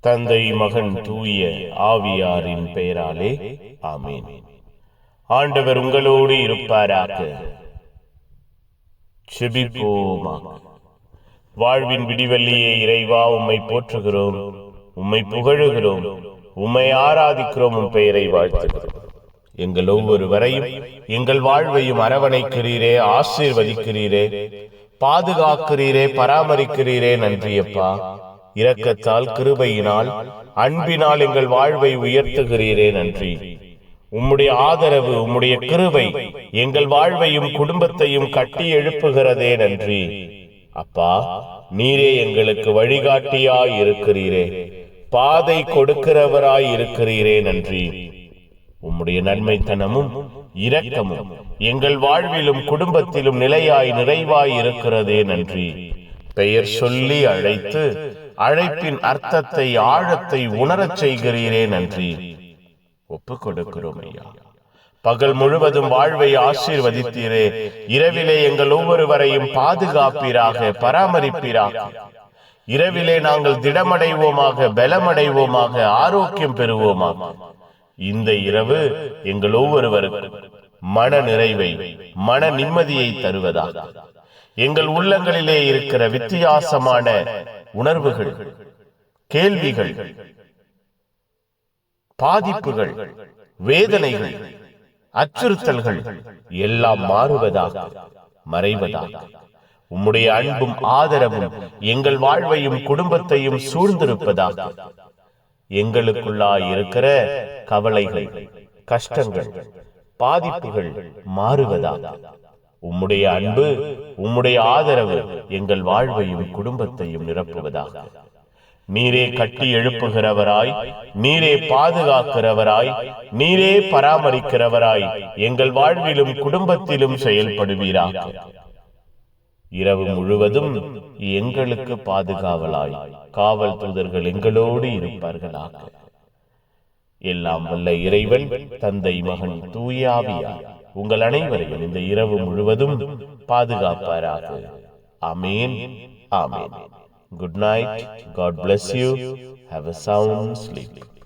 தந்தை, மகன், தூய ஆவியாரின் பெயராலே ஆமென். ஆண்டவர் உங்களோடு இருப்பாராக. செபிப்போமாக. வாழ்வின் விடிவெள்ளியே இறைவா, உம்மை போற்றுகிறோம், உம்மை புகழுகிறோம், உம்மை ஆராதிக்கிறோம், உம் பெயரை வாழ்த்துகிறோம். எங்கள் ஒவ்வொருவரையும் எங்கள் வாழ்வையும் அரவணைக்கிறீரே, ஆசீர்வதிக்கிறீரே, பாதுகாக்கிறீரே, பராமரிக்கிறீரே. நன்றியப்பா. இரக்கத்தால், கிருபையினால், அன்பினால் எங்கள் வாழ்வை உயர்த்துகிறீரே. நன்றி. உம்முடைய ஆதரவு, உம்முடைய கிருபை எங்கள் வாழ்வையும் குடும்பத்தையும் கட்டி எழுப்புகிறதே. நன்றி அப்பா. நீரே எங்களுக்கு வழிகாட்டியாய் இருக்கிறீரே, பாதை கொடுக்கிறவராய் இருக்கிறீரே. நன்றி. உம்முடைய நன்மைத்தனமும் இரக்கமும் எங்கள் வாழ்விலும் குடும்பத்திலும் நிலையாய் நிறைவாய் இருக்கிறதே. நன்றி. பெயர் சொல்லி அழைத்து அழைப்பின் அர்த்தத்தை, ஆழத்தை உணரச் செய்கிறீரே. நன்றி. ஒப்புக் கொடுக்கிறோம் ஐயா. பகல் முழுவதும் வாழ்வை ஆசீர்வதித்தீரே. இரவிலே எங்கள் ஒவ்வொருவரையும் பாதுகாப்பீராக, பராமரிப்பீராக. இரவிலே நாங்கள் திடமடைவோமாக, பலமடைவோமாக, ஆரோக்கியம் பெறுவோமாக. இந்த இரவு எங்கள் ஒவ்வொருவருக்கும் மன நிறைவை, மன நிம்மதியை தருவதாக. எங்கள் உள்ளங்களிலே இருக்கிற வித்தியாசமான உணர்வுகள், கேள்விகள், பாதிப்புகள், வேதனைகள், அச்சுறுத்தல்கள் எல்லாம் மாறுவதாக, மறைவதாக. உம்முடைய அன்பும் ஆதரவும் எங்கள் வாழ்வையும் குடும்பத்தையும் சூழ்ந்திருப்பதாக. எங்களுக்குள்ளாய் இருக்கிற கவலைகள், கஷ்டங்கள், பாதிப்புகள் மாறுவதாக. உம்முடைய அன்பு, உம்முடைய ஆதரவு எங்கள் வாழ்வையும் குடும்பத்தையும் நிரப்புவதாக. நீரே கட்டி எழுப்புகிறவராய், நீரே பாதுகாக்கிறவராய், நீரே பராமரிக்கிறவராய் எங்கள் வாழ்விலும் குடும்பத்திலும் செயல்படுவீராக. இரவு முழுவதும் எங்களுக்கு பாதுகாவலாய் காவல் தூதர்கள் எங்களோடு இருப்பார்களாக. எல்லாம் வல்ல இறைவன், தந்தை, மகன், தூய ஆவியார் உங்கள் அனைவரையும் இந்த இரவு முழுவதும் பாதுகாப்பாராக. ஆமென். ஆமென். Good night. God bless you. Have a sound sleep.